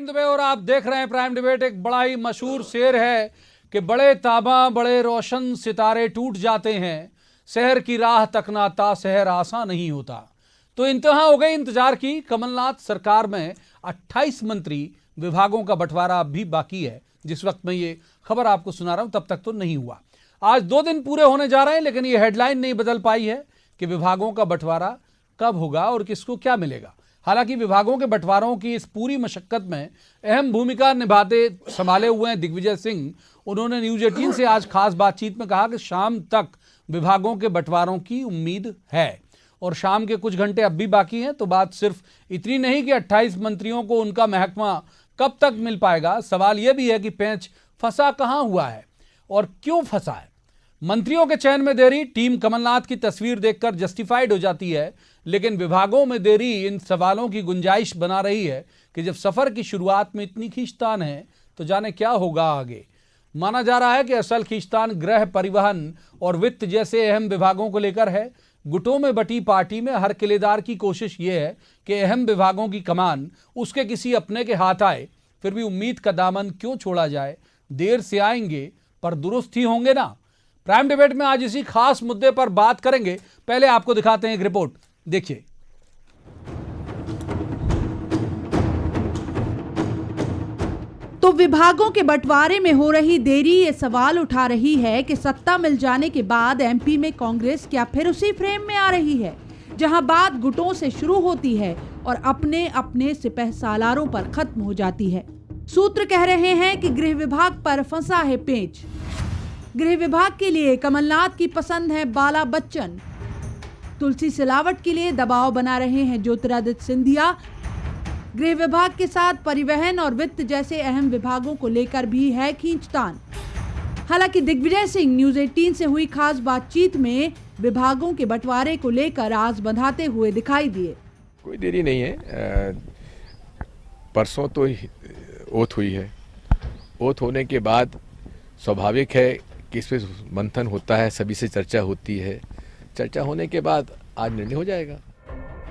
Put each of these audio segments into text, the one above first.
अरविंद दुबे और आप देख रहे हैं प्राइम डिबेट। एक बड़ा ही मशहूर शेर है कि बड़े ताबा बड़े रोशन सितारे टूट जाते हैं, शहर की राह तकना ता शहर आसान नहीं होता। तो इंतहा हो गई इंतजार की। कमलनाथ सरकार में 28 मंत्री विभागों का बंटवारा अब भी बाकी है। जिस वक्त मैं ये खबर आपको सुना रहा हूं तब तक तो नहीं हुआ। आज 2 दिन पूरे होने जा रहे हैं, लेकिन ये हेडलाइन नहीं बदल पाई है कि विभागों का बंटवारा कब होगा और किसको क्या मिलेगा। हालांकि विभागों के बंटवारों की इस पूरी मशक्कत में अहम भूमिका निभाते संभाले हुए हैं दिग्विजय सिंह। उन्होंने न्यूज 18 से आज खास बातचीत में कहा कि शाम तक विभागों के बंटवारों की उम्मीद है और शाम के कुछ घंटे अब भी बाकी हैं। तो बात सिर्फ इतनी नहीं कि 28 मंत्रियों को उनका महकमा कब तक मिल पाएगा, सवाल यह भी है कि पेंच फंसा कहां हुआ है और क्यों फंसा है। मंत्रियों के चयन में देरी टीम कमलनाथ की तस्वीर देखकर जस्टिफाइड हो जाती है, लेकिन विभागों में देरी इन सवालों की गुंजाइश बना रही है कि जब सफर की शुरुआत में इतनी खींचतान है तो जाने क्या होगा आगे। माना जा रहा है कि असल खींचतान गृह, परिवहन और वित्त जैसे अहम विभागों को लेकर है। गुटों में बटी पार्टी में हर किलेदार की कोशिश यह है कि अहम विभागों की कमान उसके किसी अपने के हाथ आए। फिर भी उम्मीद का दामन क्यों छोड़ा जाए, देर से आएंगे पर दुरुस्त ही होंगे ना। प्राइम डिबेट में आज इसी खास मुद्दे पर बात करेंगे। पहले आपको दिखाते हैं एक रिपोर्ट, देखिए। तो विभागों के बंटवारे में हो रही देरी ये सवाल उठा रही है कि सत्ता मिल जाने के बाद एमपी में कांग्रेस क्या फिर उसी फ्रेम में आ रही है जहां बात गुटों से शुरू होती है और अपने अपने सिपह सालारों पर खत्म हो जाती है। सूत्र कह रहे हैं कि गृह विभाग पर फंसा है पेंच। गृह विभाग के लिए कमलनाथ की पसंद है बाला बच्चन, तुलसी सिलावट के लिए दबाव बना रहे हैं ज्योतिरादित्य सिंधिया। गृह विभाग के साथ परिवहन और वित्त जैसे अहम विभागों को लेकर भी है खींचतान। हालांकि दिग्विजय सिंह न्यूज 18 से हुई खास बातचीत में विभागों के बंटवारे को लेकर आस बंधाते हुए दिखाई दिए। कोई देरी नहीं है। परसों तो ओथ हुई है। ओथ होने के बाद स्वाभाविक है कि इस पर मंथन होता है, सभी से चर्चा होती है। चर्चा होने के बाद आज निर्णय हो जाएगा।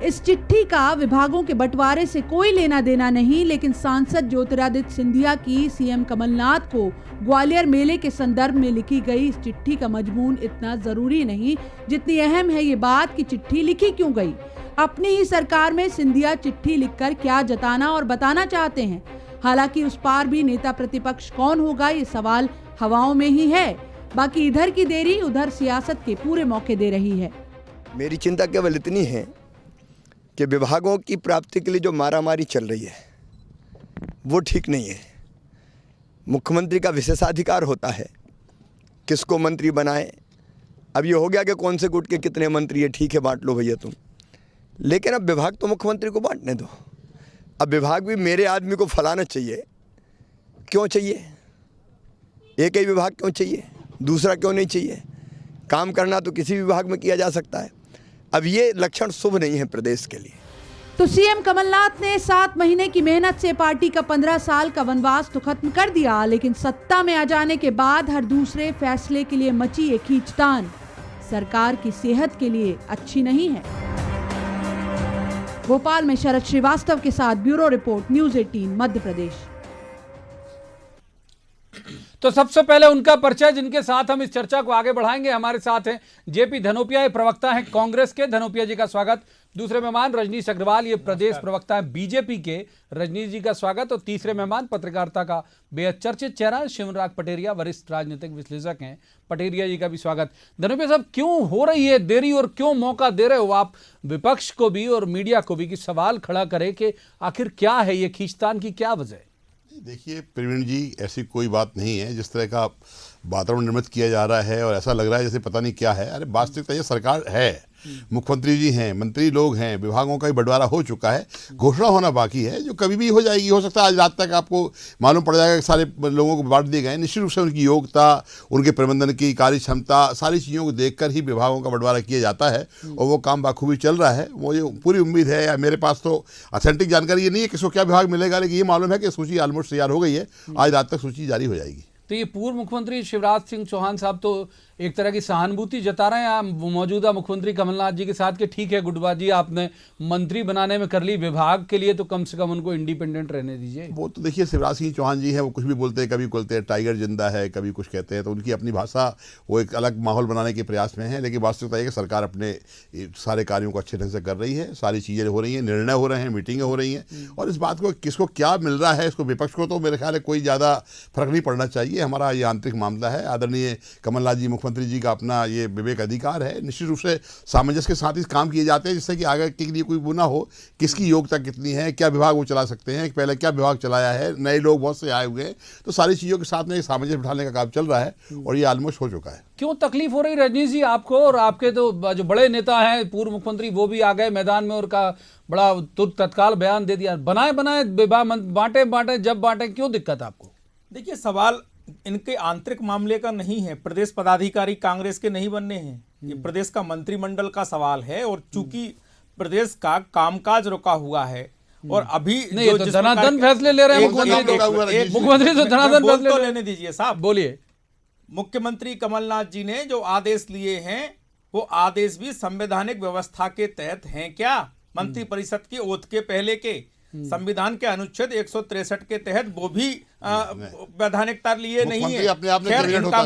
इस चिट्ठी का विभागों के बंटवारे से कोई लेना देना नहीं, लेकिन सांसद ज्योतिरादित्य सिंधिया की सीएम कमलनाथ को ग्वालियर मेले के संदर्भ में लिखी गई इस चिट्ठी का मजमून इतना जरूरी नहीं जितनी अहम है ये बात कि चिट्ठी लिखी क्यों गई। अपनी ही सरकार में सिंधिया चिट्ठी लिखकर क्या जताना और बताना चाहते हैं। हालांकि उस पार भी नेता प्रतिपक्ष कौन होगा ये सवाल हवाओं में ही है। बाकी इधर की देरी उधर सियासत के पूरे मौके दे रही है। मेरी चिंता केवल इतनी है कि विभागों की प्राप्ति के लिए जो मारामारी चल रही है वो ठीक नहीं है। मुख्यमंत्री का विशेषाधिकार होता है किसको मंत्री बनाए। अब ये हो गया कि कौन से गुट के कितने मंत्री है, ठीक है बांट लो भैया तुम, लेकिन अब विभाग तो मुख्यमंत्री को बांटने दो। अब विभाग भी मेरे आदमी को फलाना चाहिए। क्यों चाहिए? एक ही विभाग क्यों चाहिए? दूसरा क्यों नहीं चाहिए? काम करना तो किसी विभाग में किया जा सकता है। अब ये लक्षण शुभ नहीं है प्रदेश के लिए। तो सीएम कमलनाथ ने 7 महीने की मेहनत से पार्टी का 15 साल का वनवास तो खत्म कर दिया, लेकिन सत्ता में आ जाने के बाद हर दूसरे फैसले के लिए मची ये खींचतान सरकार की सेहत के लिए अच्छी नहीं है। भोपाल में शरद श्रीवास्तव के साथ bureau report, news 18 Madhya Pradesh. तो सबसे पहले उनका परिचय जिनके साथ हम इस चर्चा को आगे बढ़ाएंगे। हमारे साथ हैं जेपी धनोपिया, ये प्रवक्ता हैं कांग्रेस के। धनोपिया जी का स्वागत। दूसरे मेहमान रजनीश अग्रवाल, ये प्रदेश प्रवक्ता हैं बीजेपी के। रजनीश जी का स्वागत। और तीसरे मेहमान पत्रकारिता का बेहद चर्चित चेहरा शिवराज पटेरिया, वरिष्ठ राजनीतिक विश्लेषक हैं। पटेरिया जी का भी स्वागत। धनोपिया साहब, क्यों हो रही है देरी और क्यों मौका दे रहे हो आप विपक्ष को भी और मीडिया को भी कि सवाल खड़ा करे कि आखिर क्या है ये खींचतान की क्या वजह है? देखिए प्रवीण जी, ऐसी कोई बात नहीं है। जिस तरह का वातावरण निर्मित किया जा रहा है और ऐसा लग रहा है जैसे पता नहीं क्या है। अरे वास्तविकता ये सरकार है, मुख्यमंत्री जी हैं, मंत्री लोग हैं, विभागों का भी बंटवारा हो चुका है, घोषणा होना बाकी है जो कभी भी हो जाएगी। हो सकता है आज रात तक आपको मालूम पड़ जाएगा कि सारे लोगों को बांट दिए गए। निश्चित रूप से उनकी योग्यता, उनके प्रबंधन की कार्य क्षमता, सारी चीज़ों को देखकर ही विभागों का बंटवारा किया जाता है और वो काम बाखूबी चल रहा है। मुझे पूरी उम्मीद है, या मेरे पास तो ऑथेंटिक जानकारी ये नहीं है किसको क्या विभाग मिलेगा, लेकिन ये मालूम है कि सूची ऑलमोस्ट तैयार हो गई है। आज रात तक सूची जारी हो जाएगी। तो ये पूर्व मुख्यमंत्री शिवराज सिंह चौहान साहब तो एक तरह की सहानुभूति जता रहे हैं आप मौजूदा मुख्यमंत्री कमलनाथ जी के साथ कि ठीक है गुटबाजी आपने मंत्री बनाने में कर ली, विभाग के लिए तो कम से कम उनको इंडिपेंडेंट रहने दीजिए। वो तो देखिए शिवराज सिंह चौहान जी हैं, वो कुछ भी बोलते हैं, कभी बोलते हैं टाइगर जिंदा है, कभी कुछ कहते हैं, तो उनकी अपनी भाषा, वो एक अलग माहौल बनाने के प्रयास में है। लेकिन वास्तविकता है कि सरकार अपने सारे कार्यों को अच्छे ढंग से कर रही है, सारी चीज़ें हो रही हैं, निर्णय हो रहे हैं, मीटिंगें हो रही हैं, और इस बात को किसको क्या मिल रहा है, इसको विपक्ष को तो मेरे ख्याल है कोई ज़्यादा फर्क नहीं पड़ना चाहिए। हमारा ये आंतरिक मामला है। आदरणीय कमलनाथ जी मुख्यमंत्री जी का अपना ये विवेक अधिकार है, निश्चित रूप से सामंजस्य के साथ ही काम किए जाते हैं जिससे कि आगे के लिए कोई वो ना हो, किसकी योग्यता कितनी है, क्या विभाग वो चला सकते हैं, पहले क्या विभाग चलाया है, नए लोग बहुत से आए हुए हैं, तो सारी चीज़ों के साथ में सामंजस्य बिठाने का काम चल रहा है और ये ऑलमोस्ट हो चुका है। क्यों तकलीफ हो रही रजनीश जी आपको? और आपके तो जो बड़े नेता हैं पूर्व मुख्यमंत्री वो भी आ गए मैदान में और का बड़ा तत्काल बयान दे दिया, बनाए बांटे जब बांटे, क्यों दिक्कत आपको? देखिए, सवाल इनके आंतरिक मामले का नहीं है, प्रदेश पदाधिकारी कांग्रेस के नहीं बनने हैं, ये प्रदेश का मंत्रिमंडल का सवाल है। और चूंकि प्रदेश का कामकाज रुका हुआ है और अभी नहीं, तो धनाधन फैसले ले रहे हैं मुख्यमंत्री तो धनाधन फैसले तो लेने दीजिए साहब, बोलिए। मुख्यमंत्री कमलनाथ जी ने जो आदेश लिए हैं वो आदेश भी संवैधानिक व्यवस्था के तहत हैं क्या? मंत्रिपरिषद की ओथ के पहले के संविधान के अनुच्छेद 163 के तहत वो भी वैधानिकता लिए नहीं है। खैर इनका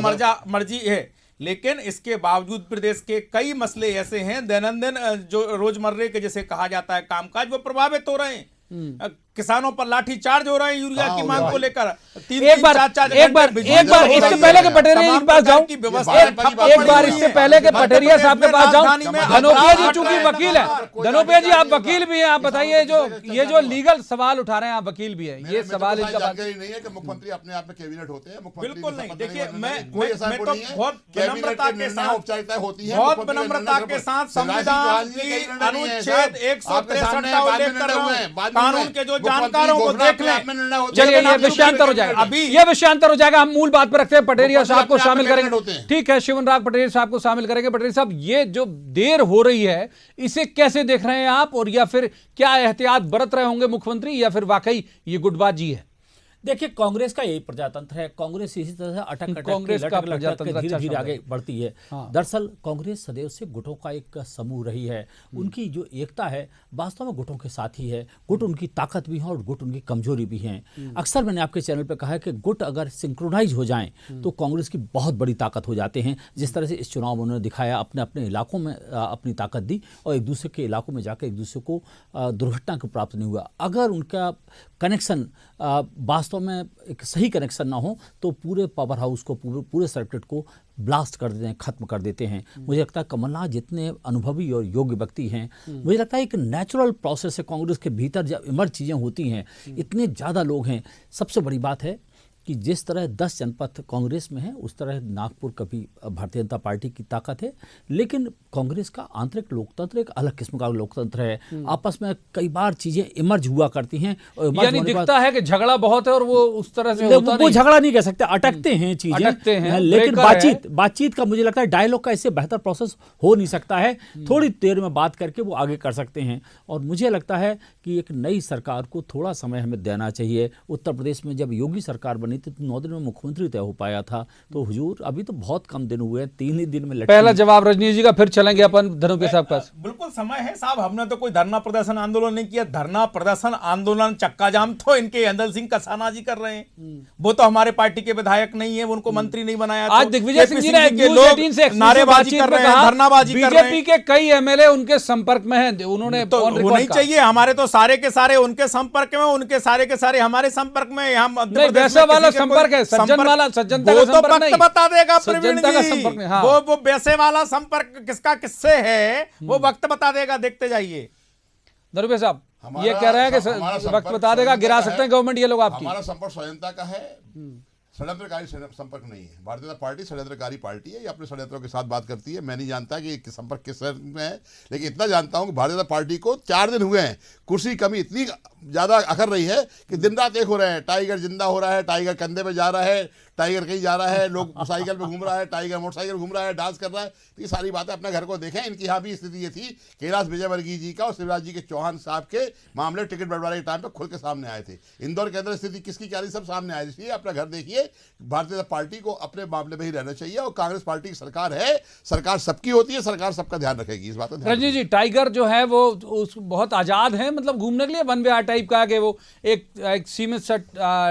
मर्जी है, लेकिन इसके बावजूद प्रदेश के कई मसले ऐसे हैं दैनंदिन जो रोजमर्रे के जैसे कहा जाता है कामकाज, वो प्रभावित हो रहे हैं। किसानों पर लाठी चार्ज हो रहे हैं यूरिया की मांग को लेकर। एक बार इससे पहले के पटेरिया के पास जाऊं, एक बार इससे पहले के पटेरिया साहब के पास जाऊं। धनोपिया जी चूंकि वकील है, धनोपिया जी आप वकील भी हैं, आप बताइए ये जो लीगल सवाल उठा रहे हैं, आप वकील भी हैं, ये सवाल इनका जानकारी नहीं है कि मुख्यमंत्री अपने आप में कैबिनेट होते हैं। बिल्कुल नहीं। देखिए मैं तो बहुत विनम्रता के साथ, औपचारिकताएं होती हैं, बहुत विनम्रता के साथ संविधान की अनुच्छेद 163 का उल्लेख कर रहा हूं, कानून के जो जानकारों को देख लें। चलिए ये विषयांतर हो जाएगा, अभी ये विषयांतर हो जाएगा, हम मूल बात पर रखते हैं। पटेरिया साहब को शामिल करेंगे, ठीक है, शिवनराग पटेरिया साहब को शामिल करेंगे। पटेरिया साहब, ये जो देर हो रही है इसे कैसे देख रहे हैं आप, और या फिर क्या एहतियात बरत रहे होंगे मुख्यमंत्री, या फिर वाकई ये गुटबाजी है? देखिए, कांग्रेस का यही प्रजातंत्र है। कांग्रेस इसी तरह से अटक कांग्रेस का प्रजातंत्र धीरे-धीरे आगे बढ़ती है। दरअसल कांग्रेस सदैव से गुटों का एक समूह रही है। उनकी जो एकता है वास्तव में गुटों के साथ ही है। गुट उनकी ताकत भी है और गुट उनकी कमजोरी भी है। अक्सर मैंने आपके चैनल पर कहा है कि गुट अगर सिंक्रोनाइज हो जाएं तो कांग्रेस की बहुत बड़ी ताकत हो जाते हैं। जिस तरह से इस चुनाव में उन्होंने दिखाया, अपने अपने इलाकों में अपनी ताकत दी और एक दूसरे के इलाकों में जाकर एक दूसरे को दुर्घटना को प्राप्त नहीं हुआ। अगर उनका कनेक्शन वास्तव में एक सही कनेक्शन ना हो तो पूरे पावर हाउस को, पूरे सर्किट को ब्लास्ट कर देते हैं, खत्म कर देते हैं। मुझे लगता है कमलनाथ जितने अनुभवी और योग्य व्यक्ति हैं, मुझे लगता है एक नेचुरल प्रोसेस है कांग्रेस के भीतर जब इमर्ज चीज़ें होती हैं, इतने ज़्यादा लोग हैं। सबसे बड़ी बात है कि जिस तरह 10 जनपद कांग्रेस में है उस तरह नागपुर का भी भारतीय जनता पार्टी की ताकत है। लेकिन कांग्रेस का आंतरिक लोकतंत्र एक अलग किस्म का लोकतंत्र है। आपस में कई बार चीजें इमर्ज हुआ करती हैं, यानी दिखता है कि झगड़ा बहुत है और वो उस तरह से होता नहीं। वो झगड़ा नहीं कह सकते, अटकते हैं चीजें, लेकिन बातचीत का मुझे लगता है डायलॉग का इससे बेहतर प्रोसेस हो नहीं सकता है। थोड़ी देर में बात करके वो आगे कर सकते हैं। और मुझे लगता है कि एक नई सरकार को थोड़ा समय हमें देना चाहिए। उत्तर प्रदेश में जब योगी सरकार बनी थी तो 9 दिन में मुख्यमंत्री तय हो पाया था। तो हुजूर अभी तो बहुत कम दिन हुए, 3 ही दिन में। पहला जवाब रजनीश जी का, फिर चलेंगे अपन धनोपिया साहब पास। बिल्कुल समय है साहब, हमने तो कोई धरना प्रदर्शन आंदोलन नहीं किया। धरना प्रदर्शन आंदोलन चक्का जाम तो इनके अंदर सिंह कसाना जी कर रहे हैं। वो तो हमारे पार्टी के विधायक नहीं है, उनको मंत्री नहीं बनाया। आज दिग्विजय सिंह जी ने न्यूज़18 से नारेबाजी कर रहे हैं, धरनाबाजी कर रहे हैं। बीजेपी के कई एमएलए उनके संपर्क में हैं, उन्होंने तो होना ही चाहिए। हमारे तो सारे के सारे उनके संपर्क में, उनके सारे के सारे हमारे संपर्क में। हम वैसा वाला संपर्क है, सज्जनता का संपर्क नहीं। बता देगा प्रवीण सज्जनता का जी, संपर्क नहीं। हाँ। वो वैसे वाला संपर्क किसका किससे है वो वक्त बता देगा, देखते जाइए। धनोपिया साहब ये कह रहे हैं कि वक्त बता देगा, गिरा सकते हैं गवर्नमेंट ये लोग आपकी। हमारा संपर्क स्वतंत्रता का है, षड्यंत्रकारी संपर्क नहीं है। भारतीय जनता पार्टी षड्यंत्रकारी पार्टी है, ये अपने षड्यंत्रों के साथ बात करती है। मैं नहीं जानता कि संपर्क किस में है, लेकिन इतना जानता हूं कि भारतीय जनता पार्टी को 4 दिन हुए हैं, कुर्सी कमी इतनी ज़्यादा अखर रही है कि दिन रात एक हो रहे हैं। टाइगर जिंदा हो रहा है, टाइगर कंधे पे जा रहा है, टाइगर कहीं जा रहा है, लोग साइकिल पे घूम रहा है, टाइगर मोटरसाइकिल घूम रहा है, डांस कर रहा है, तो ये सारी बातें अपने घर को देखें। इनकी यहाँ भी स्थिति ये थी, कैलाश विजयवर्गीय जी का और शिवराज जी के चौहान साहब के मामले टिकट बंटवारे के टाइम पे खुल के सामने आए थे। इंदौर के अंदर स्थिति किसकी क्या रही सब सामने आए। इसलिए अपना घर देखिए, भारतीय जनता पार्टी को अपने मामले में ही रहना चाहिए, और कांग्रेस पार्टी की सरकार है, सरकार सबकी होती है, सरकार सबका ध्यान रखेगी। इस बात में रजनी जी, टाइगर जो है वो बहुत आजाद है, मतलब घूमने के लिए वन विहार टाइप का, कि वो एक सीमित सा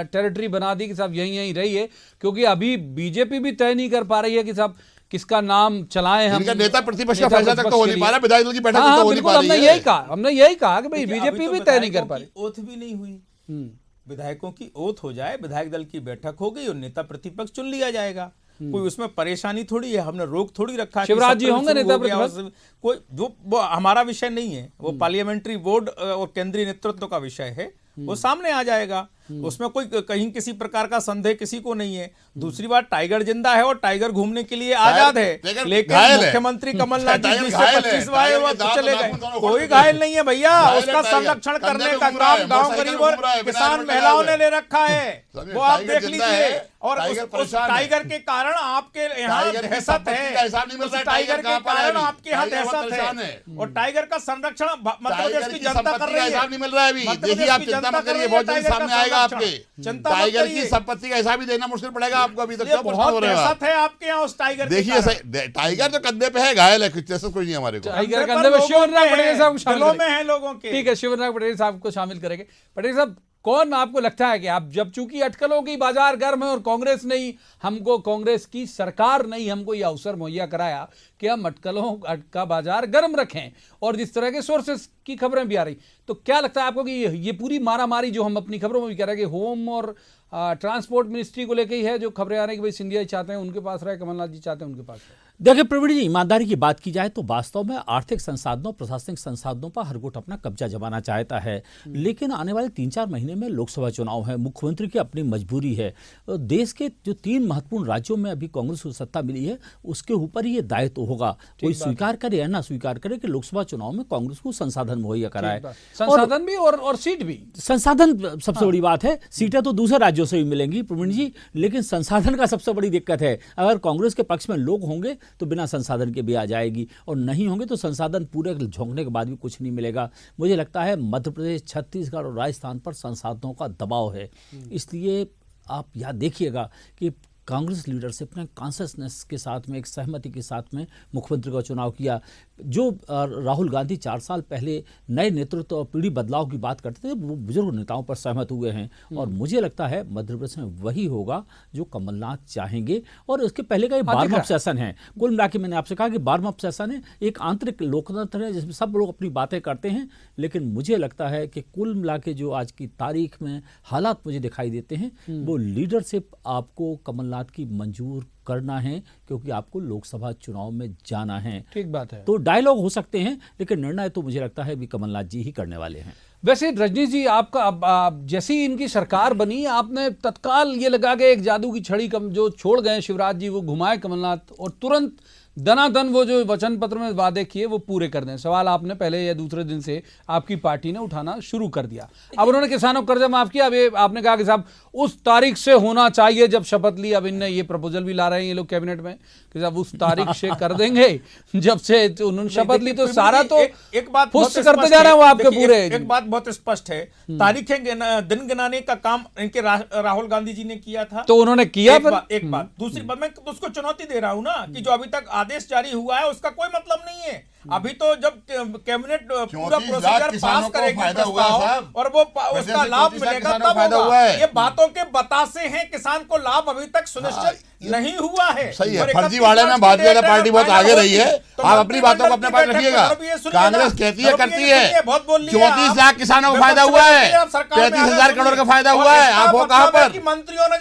टेरिटरी बना दी कि साहब यहीं रही है, क्योंकि अभी बीजेपी भी तय नहीं कर पा रही है कि साहब किसका नाम चलाएं हम। इनका नेता प्रतिपक्ष का फैसला तक तो हो नहीं पा रहा, विधायक दल की बैठक हाँ, तक तो हो नहीं पा रही है। हमने यही कहा कि भाई देखिए, बीजेपी अभी भी तो तय नहीं कर विधायकों पा रही। की ओथ भी नहीं हुई, विधायकों की ओथ हो जाए, विधायक दल की बैठक हो गई और नेता प्रतिपक्ष चुन लिया जाएगा। कोई उसमें परेशानी थोड़ी है, हमने रोक थोड़ी रखा है। शिवराज जी होंगे नेता प्रतिपक्ष, कोई वो हमारा विषय नहीं है, वो पार्लियामेंट्री बोर्ड और केंद्रीय नेतृत्व का विषय है, वो सामने आ जाएगा। उसमें कोई कहीं किसी प्रकार का संदेह किसी को नहीं है। दूसरी बात, टाइगर जिंदा है और टाइगर घूमने के लिए आजाद है, लेकिन मुख्यमंत्री कमलनाथ जी 20 से 25 वाले चले गए, कोई घायल नहीं है भैया। उसका संरक्षण करने का काम गांव गरीब और किसान महिलाओं ने ले रखा है, वो आप देख लीजिए। और उस टाइगर के कारण आपके यहाँ दहशत है, उस टाइगर के कारण आपके यहाँ दहशत है, और टाइगर का संरक्षण मध्य प्रदेश की जनता कर रही है। नहीं मिल रहा है अभी, देखिए आप चिंता मत करिए, बहुत जल्द सामने आएगा आपके। टाइगर की संपत्ति का हिसाब भी देना मुश्किल पड़ेगा आपको, अभी तक बहुत दहशत है आपके यहाँ उस टाइगर। देखिए टाइगर तो कंधे पे है, घायल है, कुछ जैसा कोई नहीं हमारे को। टाइगर कंधे पे शिवनाथ पटेल साहब को शामिल में है लोगों के। ठीक है, शिवनाथ पटेल साहब को शामिल करेंगे। पटेल साहब, कौन आपको लगता है कि आप जब चूंकि अटकलों की बाजार गर्म है और कांग्रेस नहीं हमको, कांग्रेस की सरकार नहीं हमको ये अवसर मुहैया कराया कि हम अटकलों का बाजार गर्म रखें, और जिस तरह के सोर्सेस की खबरें भी आ रही, तो क्या लगता है आपको कि ये पूरी मारामारी जो हम अपनी खबरों में भी कह रहे हैं कि होम और ट्रांसपोर्ट मिनिस्ट्री को लेकर ही है, जो खबरें आ रही हैं कि भाई सिंधिया जी चाहते हैं उनके पास रहे, कमलनाथ जी चाहते हैं उनके पास रहे? देखिए प्रवीण जी, ईमानदारी की बात की जाए तो वास्तव में आर्थिक संसाधनों, प्रशासनिक संसाधनों पर हर गुट अपना कब्जा जमाना चाहता है, लेकिन आने वाले 3-4 महीने में लोकसभा चुनाव है, मुख्यमंत्री की अपनी मजबूरी है। देश के जो 3 महत्वपूर्ण राज्यों में अभी कांग्रेस को सत्ता मिली है, उसके ऊपर ही ये दायित्व होगा, कोई स्वीकार करे या ना स्वीकार करे कि लोकसभा चुनाव में कांग्रेस को संसाधन मुहैया कराए, संसाधन भी और सीट भी। संसाधन सबसे बड़ी बात है, सीटें तो दूसरे राज्यों से भी मिलेंगी प्रवीण जी, लेकिन संसाधन का सबसे बड़ी दिक्कत है। अगर कांग्रेस के पक्ष में लोग होंगे तो बिना संसाधन के भी आ जाएगी, और नहीं होंगे तो संसाधन पूरे झोंकने के बाद भी कुछ नहीं मिलेगा। मुझे लगता है मध्य प्रदेश, छत्तीसगढ़ और राजस्थान पर संसाधनों का दबाव है, इसलिए आप याद देखिएगा कि कांग्रेस लीडरशिप ने कॉन्शसनेस के साथ में, एक सहमति के साथ में मुख्यमंत्री का चुनाव किया। जो राहुल गांधी 4 साल पहले नए नेतृत्व और पीढ़ी बदलाव की बात करते थे, वो बुजुर्ग नेताओं पर सहमत हुए हैं, और मुझे लगता है मध्य प्रदेश में वही होगा जो कमलनाथ चाहेंगे। और इसके पहले का ये 12वां सेशन है, कुल मिला के मैंने आपसे कहा कि 12वां सेशन है, एक आंतरिक लोकतंत्र है जिसमें सब लोग अपनी बातें करते हैं, लेकिन मुझे लगता है कि कुल मिला के जो आज की तारीख में हालात मुझे दिखाई देते हैं, वो लीडरशिप आपको कमलनाथ की मंजूर करना है, क्योंकि आपको लोकसभा चुनाव में जाना है। ठीक बात है। तो डायलॉग हो सकते हैं, लेकिन निर्णय तो मुझे लगता है भी कमलनाथ जी ही करने वाले हैं। वैसे रजनी जी, आपका जैसी इनकी सरकार बनी, आपने तत्काल ये लगा के एक जादू की छड़ी जो छोड़ गए शिवराज जी, वो घुमाए कमलनाथ, और तुरंत दनादन वो जो वचन पत्र में वादे किए वो पूरे कर दें। सवाल आपने पहले या दूसरे दिन से आपकी पार्टी ने उठाना शुरू कर दिया। अब उन्होंने किसानों को कर्जा माफ किया, अब ये आपने कहा कि साहब उस तारीख से होना चाहिए जब शपथ ली। अब इनने ये प्रपोजल भी ला रहे हैं ये लोग कैबिनेट में कि साहब उस तारीख से कर देंगे जब से तो उन्होंने शपथ ली, तो सारा तो एक बात पुष्ट करते जा रहे हैं वो आपके पूरे। एक बात बहुत स्पष्ट है, तारीखें दिन गिनाने का काम इनके राहुल गांधी जी ने किया था, तो उन्होंने किया। एक बात, दूसरी बात, मैं तो उसको चुनौती दे रहा हूं ना कि जो अभी तक आदेश जारी हुआ है उसका कोई मतलब नहीं है। अभी तो जब कैबिनेट पूरा प्रोसीजर पास करेगी प्रस्ताव और वो उसका लाभ मिलेगा तब होगा। ये बातों के बतासे हैं, किसान को लाभ अभी तक सुनिश्चित नहीं हुआ है। सही है, फर्जीवाड़े में भारतीय जनता पार्टी बहुत आगे रही है। आप अपनी बातों को अपने पास रखिएगा। कांग्रेस कहती है करती है, 34 लाख किसानों को फायदा हुआ है, 33,000 करोड़ का फायदा हुआ है। आप वो कहाँ पर?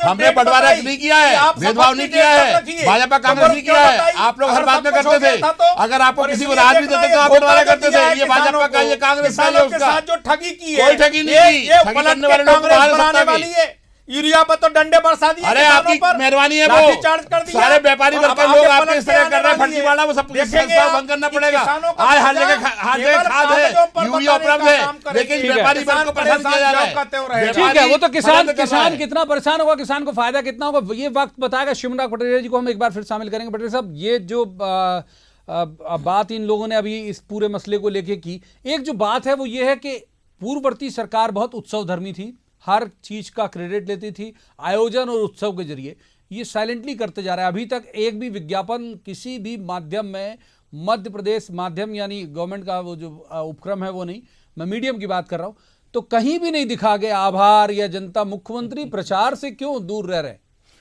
हमने बंटवारा नहीं किया है, भेदभाव नहीं किया है, भाजपा कांग्रेस नहीं किया है। आप लोग हर बात में करते थे, अगर आपको किसी को राज भी देते तो आप बंटवारा करते थे। ये भाजपा का, ये कांग्रेस का, जो ठगी की है, कोई ठगी नहीं की, ठगी करने वाले लोग बाहर सत्ता की। यूरिया पर तो डंडे बरसा दिए, अरे किसानों आपकी पर मेहरबानी है, लाठी वो चार्ज कर दिया। सारे व्यापारी और वर्ग अब के आगे लोग पलट आपके इस के तरह आने कर रहे हैं, वाली फर्जीवाड़ा, वो सब देखेंगे संस्था आप बंद करना कि पड़ेगा। किसानों का आज हर कर्जा जगह केवल खाद कागजों पर है, यूरिया बताने उपलब्ध का है, काम करेगी। लेकिन व्यापारी वर्ग को परेशान किया जा रहा है। करते हो रहे हैं। ठीक है, वो तो किसान व्यापारी किसान कितना परेशान होगा, किसान को फायदा कितना होगा, ये वक्त बताएगा। शिवराज पटेरिया जी को हम एक बार फिर शामिल करेंगे। पटेरिया साहब, ये जो बात इन लोगों ने अभी इस पूरे मसले को लेके की, एक जो बात है वो ये है कि पूर्ववर्ती सरकार बहुत उत्सव धर्मी थी, हर चीज का क्रेडिट लेती थी, आयोजन और उत्सव के जरिए। ये साइलेंटली करते जा रहा है। अभी तक एक भी विज्ञापन किसी भी माध्यम में, मध्य प्रदेश माध्यम यानी गवर्नमेंट का वो जो उपक्रम है वो नहीं, मैं मीडियम की बात कर रहा हूं, तो कहीं भी नहीं दिखा गया आभार या जनता। मुख्यमंत्री प्रचार से क्यों दूर रह रहे?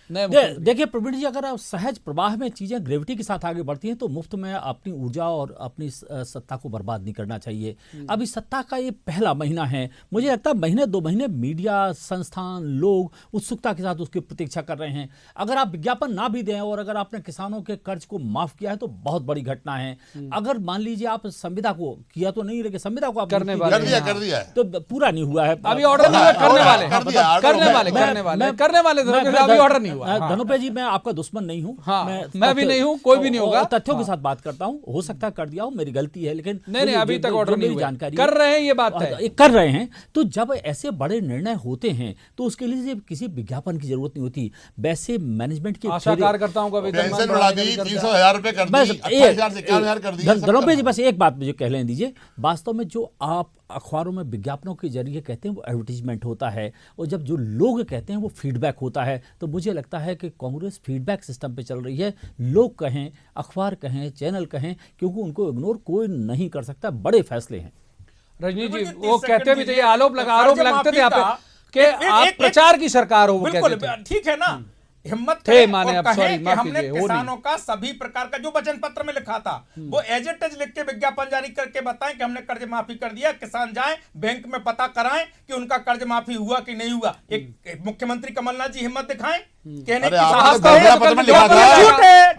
देखिए प्रवीण जी, अगर आप सहज प्रवाह में चीजें ग्रेविटी के साथ आगे बढ़ती हैं तो मुफ्त में अपनी ऊर्जा और अपनी सत्ता को बर्बाद नहीं करना चाहिए। अब इस सत्ता का ये पहला महीना है, मुझे लगता है महीने 2 महीने मीडिया संस्थान लोग उत्सुकता के साथ उसकी प्रतीक्षा कर रहे हैं। अगर आप विज्ञापन ना भी दें और अगर आपने किसानों के कर्ज को माफ किया है तो बहुत बड़ी घटना है। अगर मान लीजिए आप संविदा को किया तो नहीं, लेकिन संविदा को आप करने कर वाले दिया है। तो पूरा नहीं हुआ है अभी ऑर्डर नहीं हुआ, करने वाले कर दिया, करने वाले अभी ऑर्डर नहीं हुआ। धनुपे जी, मैं आपका दुश्मन नहीं हूं। हाँ, मैं भी नहीं हूं, कोई भी नहीं होगा। तथ्यों के साथ बात करता हूं, हो सकता है कर दिया हो, मेरी गलती है, लेकिन नहीं अभी तक ऑर्डर नहीं हुआ। जानकारी कर रहे हैं, ये बात है, कर रहे हैं। तो जब ऐसे बड़े निर्णय होते हैं तो उसके लिए किसी विज्ञापन की जरूरत नहीं होती। वैसे मैनेजमेंट के आशा कार्यकर्ताओं का वेतन पेंशन बढ़ा दी, 300,000 रुपए कर दी, 28,000 से 51,000 कर दी। धनुपे जी, बस एक बात मुझे कह लेने दीजिए। वास्तव में जो आप अखबारों में विज्ञापनों के जरिए कहते हैं वो एडवर्टीजमेंट होता है, और जब जो लोग कहते हैं वो फीडबैक होता है। तो मुझे लगता है कि कांग्रेस फीडबैक सिस्टम पे चल रही है। लोग कहें, अखबार कहें, चैनल कहें, क्योंकि उनको इग्नोर कोई नहीं कर सकता। बड़े फैसले हैं। रजनी जी, वो कहते भी थे, आरोप लगते थे आप कि आप प्रचार की सरकार हो, वो कहते थे। ठीक है ना, हिम्मत थे करें माने, और अब कहें सॉरी, कि माफ हमने कीजिए, वो किसानों का सभी प्रकार का जो वचन पत्र में लिखा था वो एज इट इज लिख के विज्ञापन जारी करके बताएं कि हमने कर्ज माफी कर दिया। किसान जाएं बैंक में पता कराएं कि उनका कर्ज माफी हुआ कि नहीं हुआ। एक मुख्यमंत्री कमलनाथ जी हिम्मत दिखाएं कहने की आपने घोषणा पत्र में लिखा था,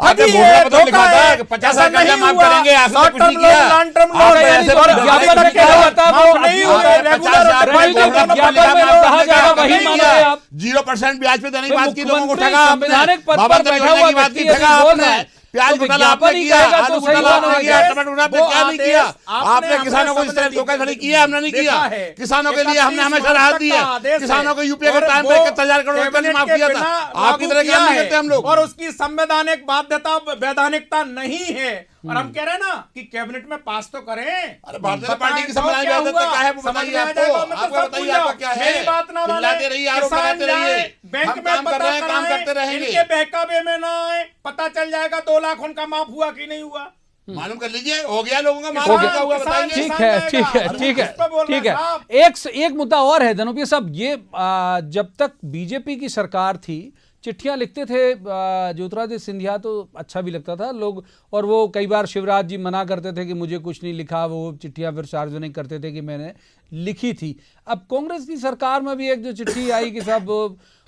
आपने घोषणा पत्र में लिखा था कि 50,000 कर्जा माफ करेंगे, आपने कुछ नहीं किया। लॉन्ग टर्म लोन आपने ऐसे बोला, विज्ञापन में क्या होता है वो नहीं हुए, रेगुलर 0% ब्याज पे देने की बात की, लोगों को मुख्यमंत्री ठगा आपने, संवैधानिक पद पर बाबा बैठा हुआ की बात की, व्यक्ति ठगा बोल आपने, रहा है, प्याज तो घोटाला आपने विज्ञापन ही किया, कहेगा तो आलू सही घोटाला बात आपने है। किया, टमाटर घोटाला आपने वो क्या नहीं आदेश किया। आपने आपने किसानों को इस तरह हमने धोखाधड़ी किया, हमने नहीं किया। देखा है। किसानों के लिए 31 हमने हमेशा मार्च राहत दी तक का है। आदेश है। किसानों को यूपीए के और टाइम वो पे 71,000 करोड़ रुपए कैबिनेट माफ के किया बिना था। लागू आपकी तरह किया काम नहीं है। करते हम लोग। और उसकी संवैधानिक बाध्यता वैधानिकता नहीं है। और हम कह रहे हैं ना कि कैबिनेट में पास तो करें। अरे भारतीय जनता पार्टी की संवैधानिक बाध्यता क्या है वो बताइए आपको। आपको बताइए आपका क्या है। मेरी बात ना माने, चिल्लाते रहिए, आरोप किसान लगाते रहिए। जाए, बैंक हम में काम कर पता रहे हैं, काम कराएं, करते रहेंगे। इनके बहकावे में ना आए, पता चल जाएगा 2 लाख उनका माफ हुआ कि नहीं हुआ। मालूम कर लीजिए, हो गया लोगों का माफ किसान- हुआ किसान- बताइए। ठीक है, ठीक है, ठीक है, इस पे बोल रहे ठीक हैं है। साहब। एक मुद्दा और है धनुपिया साहब, ये जब तक बीजेपी की सरकार थी, चिट्ठियां लिखते थे ज्योतिरादित्य सिंधिया, तो अच्छा भी लगता था लोग, और वो कई बार शिवराज जी मना करते थे कि मुझे कुछ नहीं लिखा, वो चिट्ठियां फिर सार्वजनिक करते थे कि मैंने लिखी थी। अब कांग्रेस की सरकार में भी एक जो चिट्ठी आई कि साहब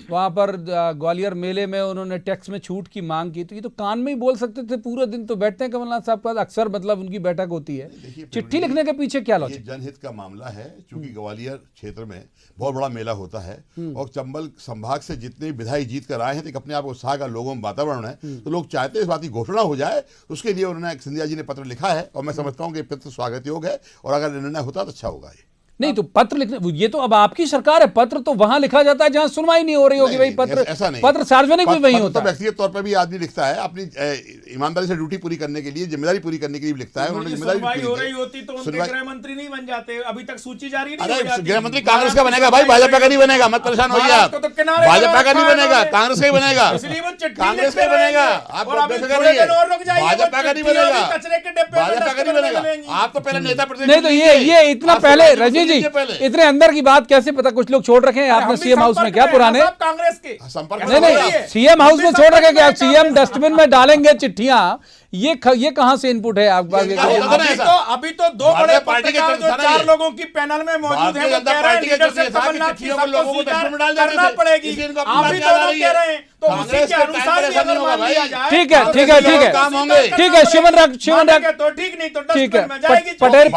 वहाँ पर ग्वालियर मेले में उन्होंने टैक्स में छूट की मांग की, तो ये तो कान में ही बोल सकते थे, पूरे दिन तो बैठते हैं कमलनाथ साहब का अक्सर, मतलब उनकी बैठक होती है। चिट्ठी लिखने के पीछे क्या ये लॉजिक? जनहित का मामला है, क्योंकि ग्वालियर क्षेत्र में बहुत बड़ा मेला होता है और चंबल संभाग से जितने विधायक जीत कर आए हैं, तो एक अपने आप उत्साह का लोगों में वातावरण है, तो लोग चाहते हैं इस बात की घोषणा हो जाए। उसके लिए उन्होंने सिंधिया जी ने पत्र लिखा है और मैं समझता हूँ कि पत्र स्वागत योग्य है, और अगर निर्णय होता तो अच्छा होगा। नहीं तो पत्र लिखने, ये तो अब आपकी सरकार है, पत्र तो वहां लिखा जाता है जहां सुनवाई नहीं हो रही होगी भाई। पत्र ऐसा नहीं, पत्र सार्वजनिक भी वही होता तो है। व्यक्तिगत तौर पर भी आदमी लिखता है, अपनी ईमानदारी से ड्यूटी पूरी करने के लिए, जिम्मेदारी पूरी करने के लिए लिखता है। उन्होंने जिम्मेदारी सुनवाई हो पूरी रही की। होती तो उनके गृह मंत्री नहीं बन जाते, अभी तक सूची जारी नहीं हो अरे जाती। गृह मंत्री कांग्रेस का बनेगा भाई, भाजपा का नहीं बनेगा, मत परेशान होइए आप। महाराष्ट्र को तो किनारे भाजपा का नहीं लगा बनेगा, रखा है कांग्रेस का ही बनेगा, इसलिए वो चिट्ठी कांग्रेस का लिखते ही बनेगा। रहेंगे। आप और अभी बेफिक्र थोड़े रहिए, दिन और रुक जाइए, वो भाजपा का नहीं चिट्ठी अभी बनेगा, कचरे के डिब्बे में भाजपा का नहीं डस्टबिन में बनेगा। मिलेंगी। आप तो पहले नेता प्रतिनिधि नहीं तो ये इतना आप पहले, तो रजनी जी लीजिए पहले। इतने अंदर की बात कैसे पता? कुछ लोग छोड़ रखे हैं आपने सीएम हाउस में क्या पुराने? कांग्रेस के संपर्क नहीं नहीं, सीएम हाउस में छोड़ रखे क्या? सीएम डस्टबिन में डालेंगे चिट्ठियां, ये कहां से इनपुट है आपके पास? अभी तो 2 बड़े पार्टी के पत्रकार जो 4 लोगों की पैनल में मौजूद हैं, वो कह रहे हैं लीडरशिप कमलनाथ की सबको स्वीकार करना पड़ेगी। आप भी दोनों कह रहे हैं तो उसी के अनुसार भी अगर मान लिया जाए ठीक है, तो ठीक है, ठीक है, काम होंगे। ठीक है, शिवन राग तो ठीक, नहीं तो ठीक है, 10 में जाएगी। पटेल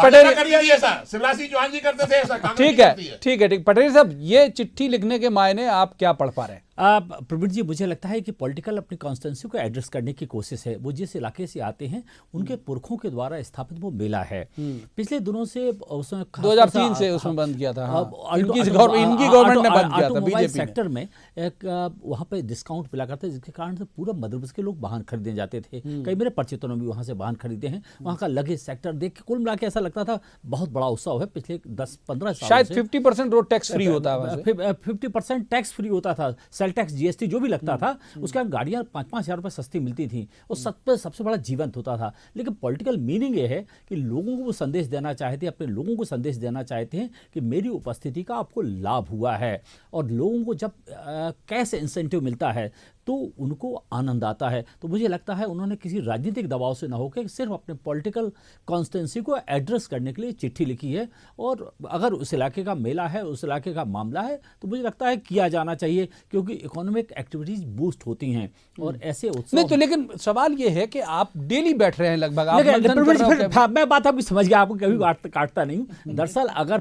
शिवराज सिंह चौहान जी करते थे ऐसा, कांग्रेस ठीक है, ठीक है, ठीक। पटेल साहब, ये चिट्ठी लिखने के मायने आप क्या पढ़ पा रहे हैं? प्रवीण जी, मुझे लगता है कि पॉलिटिकल अपनी कॉन्स्टिट्यूंसी को एड्रेस करने की कोशिश है। वो जिस इलाके से आते हैं उनके पुरखों के द्वारा स्थापित वो मेला है। पिछले दिनों से उसमें 2003 से उसमें बंद किया था। इनकी गवर्नमेंट ने बंद किया था, बीजेपी सेक्टर में एक वहाँ पे डिस्काउंट मिला करते जिसके कारण से पूरा मध्य प्रदेश के लोग वाहन खरीदने जाते थे। कई मेरे परिचितों ने भी वहाँ से वाहन खरीदे हैं। वहाँ का लगेज सेक्टर देख के कुल मिला के ऐसा लगता था बहुत बड़ा उत्सव है। पिछले 10-15 साल शायद 50% रोड टैक्स फ्री होता है, 50% टैक्स फ्री होता था, सेल टैक्स, जीएसटी जो भी लगता था, उसके गाड़ियां 5-5 हज़ार रुपये सस्ती मिलती थी। और सबसे बड़ा जीवंत होता था। लेकिन पॉलिटिकल मीनिंग ये है कि लोगों को वो संदेश देना चाहते हैं, अपने लोगों को संदेश देना चाहते हैं कि मेरी उपस्थिति का आपको लाभ हुआ है। और लोगों को जब कैश इंसेंटिव मिलता है तो उनको आनंद आता है। तो मुझे लगता है उन्होंने किसी राजनीतिक दबाव से न होकर सिर्फ अपने पॉलिटिकल कॉन्स्टिट्यूंसी को एड्रेस करने के लिए चिट्ठी लिखी है। और अगर उस इलाके का मेला है, उस इलाके का मामला है, तो मुझे लगता है किया जाना चाहिए, क्योंकि इकोनॉमिक एक्टिविटीज बूस्ट होती हैं और ऐसे उत्सव नहीं तो। लेकिन सवाल ये है कि आप डेली बैठ रहे हैं लगभग, आप मैं बात आपकी समझ गया, आपको कभी काटता नहीं हूं। दरअसल अगर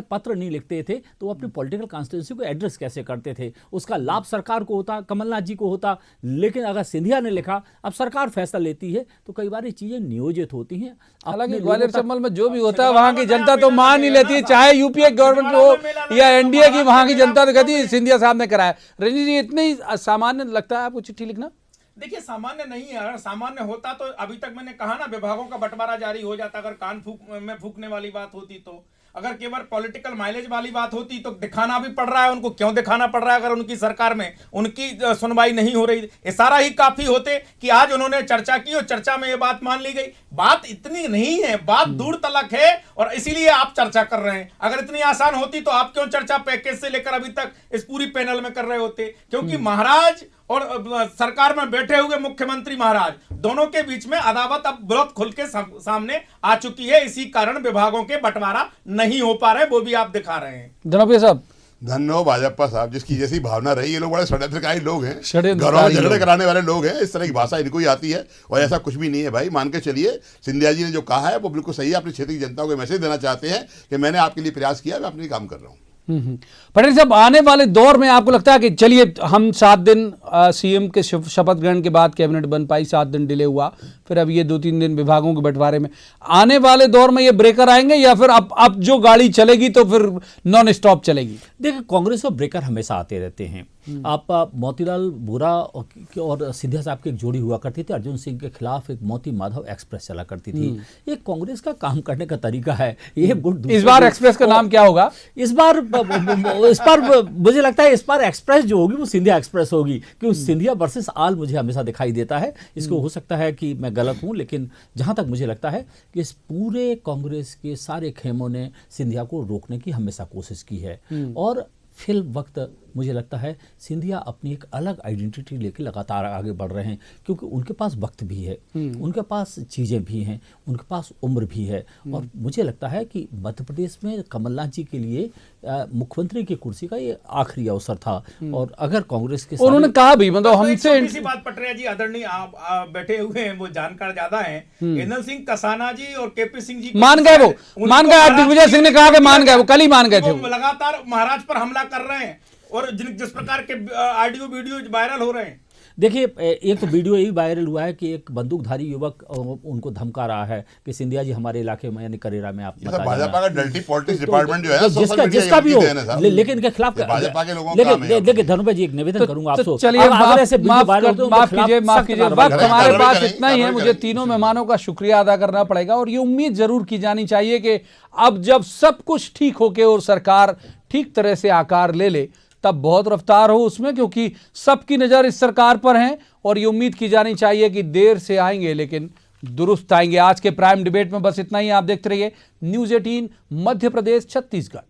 पत्र नहीं लिखते थे तो वो अपनी पॉलिटिकल कॉन्स्टिट्यूंसी को एड्रेस कैसे करते थे? उसका लाभ सरकार को होता, कमलनाथ जी को होता। लेकिन अगर सिंधिया ने लिखा, अब सरकार फैसला लेती है, तो कई बार ये चीजें नियोजित होती हैं। हालांकि ग्वालियर चंबल में जो भी होता है वहां की जनता तो मान ही लेती है, चाहे यूपीए गवर्नमेंट हो या एनडीए की, वहां की जनता तो कहती है सिंधिया साहब ने कराया। रंजीत जी, इतने ही सामान्य लगता है आपको चिट्ठी लिखना? देखिए, सामान्य नहीं है। अगर सामान्य होता तो अभी तक मैंने कहा ना, विभागों का बंटवारा जारी हो जाता। अगर कान में फूकने वाली बात होती तो, अगर केवल पॉलिटिकल माइलेज वाली बात होती तो दिखाना भी पड़ रहा है उनको। क्यों दिखाना पड़ रहा है? अगर उनकी सरकार में उनकी सुनवाई नहीं हो रही, इशारा ही काफी होते कि आज उन्होंने चर्चा की और चर्चा में ये बात मान ली गई। बात इतनी नहीं है, बात दूर तलक है, और इसीलिए आप चर्चा कर रहे हैं। अगर इतनी आसान होती तो आप क्यों चर्चा पैकेज से लेकर अभी तक इस पूरी पैनल में कर रहे होते? क्योंकि महाराज और सरकार में बैठे हुए मुख्यमंत्री महाराज दोनों के बीच में अदावत अब बहुत खुल के सामने आ चुकी है। इसी कारण विभागों के बंटवारा नहीं हो पा रहे, वो भी आप दिखा रहे हैं। धनोपिया साहब, धन्यवाद भाजपा साहब, जिसकी जैसी भावना रही। ये लोग बड़े षड्यंत्रकारी लोग हैं, षड्यंत्रकारी घरों में झगड़े कराने वाले लोग हैं। इस तरह की भाषा इनको ही आती है, और ऐसा कुछ भी नहीं है भाई। मान के चलिए, सिंधिया जी ने जो कहा है वो बिल्कुल सही है। अपने क्षेत्र की जनता को मैसेज देना चाहते हैं कि मैंने आपके लिए प्रयास किया, मैं अपने काम कर रहा हूँ। पटेल साहब, आने वाले दौर में आपको लगता है कि चलिए हम 7 दिन सीएम के शपथ ग्रहण के बाद कैबिनेट बन पाई, 7 दिन डिले हुआ, फिर अब ये 2-3 दिन विभागों के बंटवारे में, आने वाले दौर में ये ब्रेकर आएंगे या फिर अब जो गाड़ी चलेगी तो फिर नॉन स्टॉप चलेगी? देखिए, कांग्रेस में ब्रेकर हमेशा आते रहते हैं। आप मोतीलाल वोरा और सिंधिया साहब की एक जोड़ी हुआ करती थी, अर्जुन सिंह के खिलाफ एक मोती माधव एक्सप्रेस चला करती थी। ये कांग्रेस का काम करने का तरीका है। ये गुट इस बार एक्सप्रेस का नाम क्या होगा? इस बार मुझे लगता है इस बार एक्सप्रेस जो होगी वो सिंधिया एक्सप्रेस होगी, क्योंकि सिंधिया वर्सेस आल मुझे हमेशा दिखाई देता है। इसको हो सकता है कि मैं गलत हूं, लेकिन जहां तक मुझे लगता है कि इस पूरे कांग्रेस के सारे खेमों ने सिंधिया को रोकने की हमेशा कोशिश की है। और फिल वक्त मुझे लगता है सिंधिया अपनी एक अलग आइडेंटिटी लेकर लगातार आगे बढ़ रहे हैं, क्योंकि उनके पास वक्त भी है, उनके पास चीज़ें भी हैं, उनके पास उम्र भी है। और मुझे लगता है कि मध्य प्रदेश में कमलनाथ जी के लिए मुख्यमंत्री की कुर्सी का ये आखिरी अवसर था। और अगर कांग्रेस के उन्होंने कहा भी, मतलब हमसे इसी बात पटरिया जी आदरणीय आप बैठे हुए हैं, वो जानकार ज्यादा हैं। एनएल सिंह कसाना जी और केपी सिंह जी मान गए, वो मान गए। दिग्विजय सिंह ने कहा कि मान गए, वो कल ही मान गए थे। लगातार महाराज पर हमला कर रहे हैं और जिस प्रकार के ऑडियो वीडियो वायरल हो रहे हैं। देखिए, एक तो वीडियो यही वायरल हुआ है कि एक बंदूकधारी युवक उनको धमका रहा है कि सिंधिया जी हमारे इलाके में यानी करेरा में आप भाजपा का डर्टी पॉलिटिक्स डिपार्टमेंट जो है, जिसका भी हो, लेकिन के खिलाफ भाजपा के लोगों का देखिए धनुभाई जी, एक निवेदन करूंगा आपसे। चलिए, माफ कीजिए, वक्त हमारे पास इतना ही है। मुझे तीनों मेहमानों का शुक्रिया अदा करना पड़ेगा और ये उम्मीद जरूर की जानी चाहिए कि अब जब सब कुछ ठीक होके और सरकार ठीक तरह से आकार ले ले, तब बहुत रफ्तार हो उसमें, क्योंकि सबकी नज़र इस सरकार पर है। और ये उम्मीद की जानी चाहिए कि देर से आएंगे लेकिन दुरुस्त आएंगे। आज के प्राइम डिबेट में बस इतना ही। आप देखते रहिए न्यूज़ 18 मध्य प्रदेश छत्तीसगढ़।